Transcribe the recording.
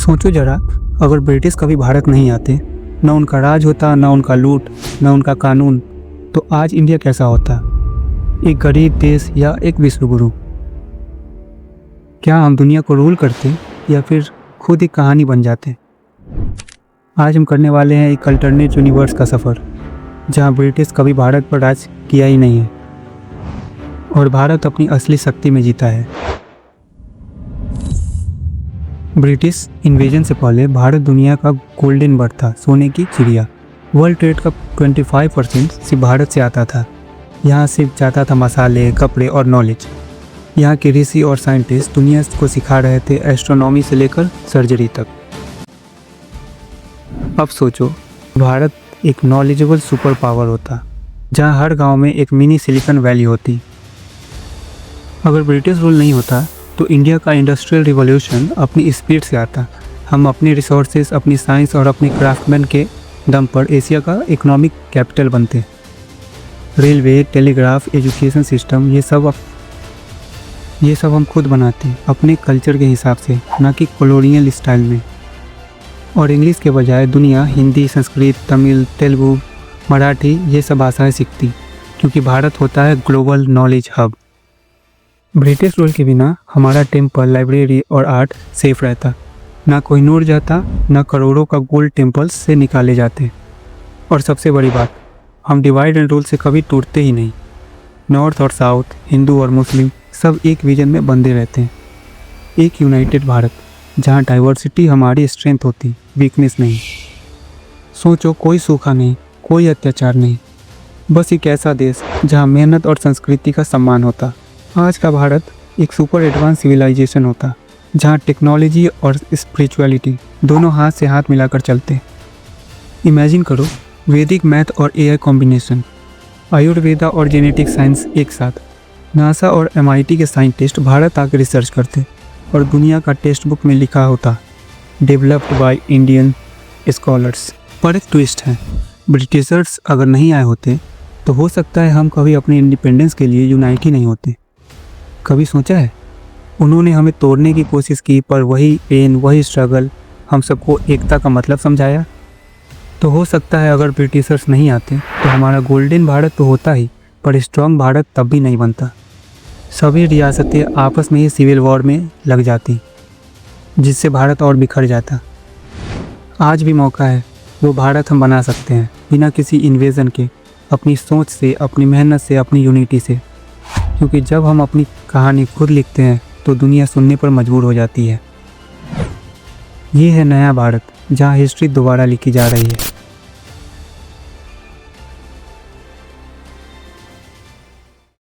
सोचो जरा, अगर ब्रिटिश कभी भारत नहीं आते, न उनका राज होता, न उनका लूट, न उनका कानून, तो आज इंडिया कैसा होता? एक गरीब देश या एक विश्वगुरु? क्या हम दुनिया को रूल करते या फिर खुद एक कहानी बन जाते? आज हम करने वाले हैं एक अल्टरनेट यूनिवर्स का सफ़र, जहां ब्रिटिश कभी भारत पर राज किया ही नहीं है और भारत अपनी असली शक्ति में जीता है। ब्रिटिश इन्वेजन से पहले भारत दुनिया का गोल्डन बर्ड था, सोने की चिड़िया। वर्ल्ड ट्रेड का 25% सिर्फ भारत से आता था। यहाँ सिर्फ जाता था मसाले, कपड़े और नॉलेज। यहाँ के ऋषि और साइंटिस्ट दुनिया को सिखा रहे थे, एस्ट्रोनॉमी से लेकर सर्जरी तक। अब सोचो, भारत एक नॉलेजेबल सुपर पावर होता, जहाँ हर गांव में एक मिनी सिलिकॉन वैली होती। अगर ब्रिटिश रूल नहीं होता तो इंडिया का इंडस्ट्रियल रिवॉल्यूशन अपनी स्पीड से आता। हम अपने रिसोर्सेज, अपनी साइंस और अपने क्राफ्टमैन के दम पर एशिया का इकोनॉमिक कैपिटल बनते। रेलवे, टेलीग्राफ, एजुकेशन सिस्टम, ये सब हम खुद बनाते हैं अपने कल्चर के हिसाब से, ना कि कॉलोनियल स्टाइल में। और इंग्लिश के बजाय दुनिया हिंदी, संस्कृत, तमिल, तेलुगु, मराठी ये सब भाषाएं सीखती, क्योंकि भारत होता है global knowledge hub. British rule के बिना हमारा टेम्पल, लाइब्रेरी और आर्ट सेफ रहता। ना कोहिनूर जाता, ना करोड़ों का गोल्ड टेम्पल्स से निकाले जाते। और सबसे बड़ी बात, हम डिवाइड एंड रूल से कभी टूटते ही नहीं। नॉर्थ और साउथ, हिंदू और मुस्लिम सब एक विजन में बंधे रहते हैं। एक यूनाइटेड भारत, जहाँ डाइवर्सिटी हमारी स्ट्रेंथ होती, वीकनेस नहीं। सोचो, कोई सूखा नहीं, कोई अत्याचार नहीं, बस एक ऐसा देश जहाँ मेहनत और संस्कृति का सम्मान होता। आज का भारत एक सुपर एडवांस सिविलाइजेशन होता, जहाँ टेक्नोलॉजी और स्पिरिचुअलिटी दोनों हाथ से हाथ मिलाकर चलते। इमेजिन करो, वैदिक मैथ और एआई कॉम्बिनेशन, आयुर्वेदा और जेनेटिक साइंस एक साथ। नासा और MIT के साइंटिस्ट भारत आकर रिसर्च करते और दुनिया का टेक्स्ट बुक में लिखा होता, डेवलप्ड बाय इंडियन स्कॉलर्स। पर एक ट्विस्ट है, ब्रिटिशर्स अगर नहीं आए होते तो हो सकता है हम कभी अपने इंडिपेंडेंस के लिए यूनाइट ही नहीं होते। कभी सोचा है, उन्होंने हमें तोड़ने की कोशिश की, पर वही पेन, वही स्ट्रगल हम सबको एकता का मतलब समझाया। तो हो सकता है अगर ब्रिटिशर्स नहीं आते तो हमारा गोल्डन भारत तो होता ही, पर स्ट्रॉन्ग भारत तब भी नहीं बनता। सभी रियासतें आपस में ही सिविल वॉर में लग जाती, जिससे भारत और बिखर जाता। आज भी मौका है, वो भारत हम बना सकते हैं बिना किसी इन्वेजन के, अपनी सोच से, अपनी मेहनत से, अपनी यूनिटी से। क्योंकि जब हम अपनी कहानी खुद लिखते हैं तो दुनिया सुनने पर मजबूर हो जाती है। ये है नया भारत, जहाँ हिस्ट्री दोबारा लिखी जा रही है।